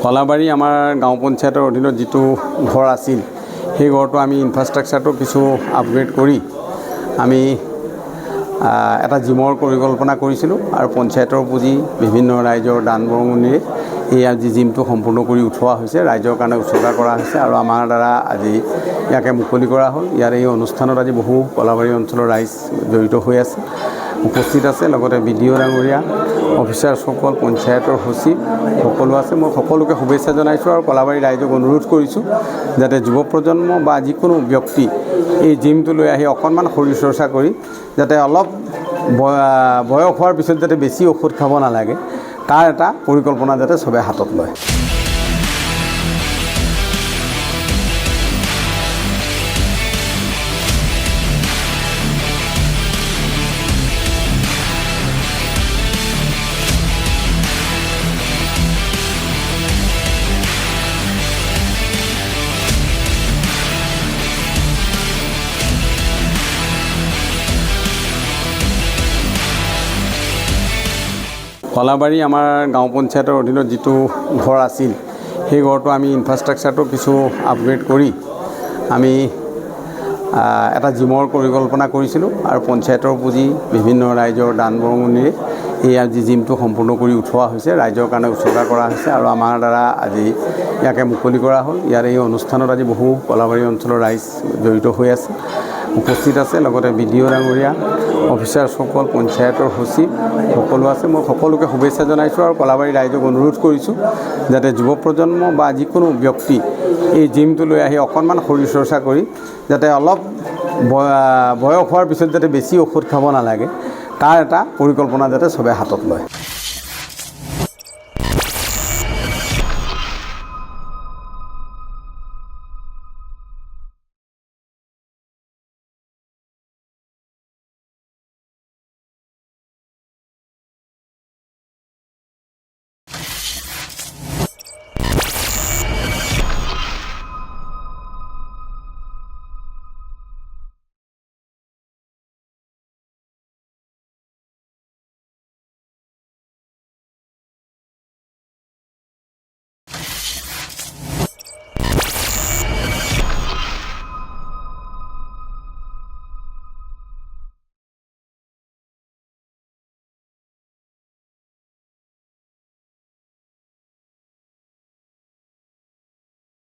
কলাবাৰী আমাৰ গাঁও পঞ্চায়তৰ অধীনত যিটো ঘৰ আছিল সেই ঘৰটো আমি ইনফ্ৰাষ্ট্ৰাকচাৰটো কিছু আপগ্ৰেড কৰি আমি এটা জিমৰ পৰিকল্পনা কৰিছিলোঁ আৰু পঞ্চায়তৰ পুঁজি বিভিন্ন ৰাইজৰ দান বৰঙণিৰে এই আজি জিমটো সম্পূৰ্ণ কৰি উঠোৱা হৈছে, ৰাইজৰ কাৰণে উৎসৰ্গা কৰা হৈছে আৰু আমাৰ দ্বাৰা আজি ইয়াকে মুকলি কৰা হ'ল। ইয়াৰ এই অনুষ্ঠানত আজি বহু কলাবাৰী অঞ্চলৰ ৰাইজ জড়িত হৈ আছে, উপস্থিত আছে, লগতে BDO ডাঙৰীয়া, অফিচাৰসকল, পঞ্চায়তৰ সচিব সকলো আছে। মই সকলোকে শুভেচ্ছা জনাইছোঁ আৰু কলাবাৰী ৰাইজক অনুৰোধ কৰিছোঁ যাতে যুৱ প্ৰজন্ম বা যিকোনো ব্যক্তি এই জিমটো লৈ আহি অকণমান শৰীৰ চৰ্চা কৰি যাতে অলপ বয়স হোৱাৰ পিছত যাতে বেছি ঔষধ খাব নালাগে, তাৰ এটা পৰিকল্পনা যাতে চবে হাতত লয়। কলাবাৰী আমাৰ গাঁও পঞ্চায়তৰ অধীনত যিটো ঘৰ আছিল সেই ঘৰটো আমি ইনফ্ৰাষ্ট্ৰাকচাৰটো কিছু আপগ্ৰেড কৰি আমি এটা জিমৰ পৰিকল্পনা কৰিছিলোঁ আৰু পঞ্চায়তৰ পুঁজি বিভিন্ন ৰাইজৰ দান বৰঙণিৰে এই আজি জিমটো সম্পূৰ্ণ কৰি উঠোৱা হৈছে, ৰাইজৰ কাৰণে উৎসৰ্গা কৰা হৈছে আৰু আমাৰ দ্বাৰা আজি ইয়াকে মুকলি কৰা হ'ল। ইয়াৰ এই অনুষ্ঠানত আজি বহু কলাবাৰী অঞ্চলৰ ৰাইজ জড়িত হৈ আছে, উপস্থিত আছে, লগতে BDO ডাঙৰীয়া, অফিচাৰসকল, পঞ্চায়তৰ সচিব সকলো আছে। মই সকলোকে শুভেচ্ছা জনাইছোঁ আৰু কলাবাৰী ৰাইজক অনুৰোধ কৰিছোঁ যাতে যুৱ প্ৰজন্ম বা যিকোনো ব্যক্তি এই জিমটো লৈ আহি অকণমান শৰীৰ চৰ্চা কৰি যাতে অলপ বয়স হোৱাৰ পিছত যাতে বেছি ঔষধ খাব নালাগে, তাৰ এটা পৰিকল্পনা যাতে চবে হাতত লয়।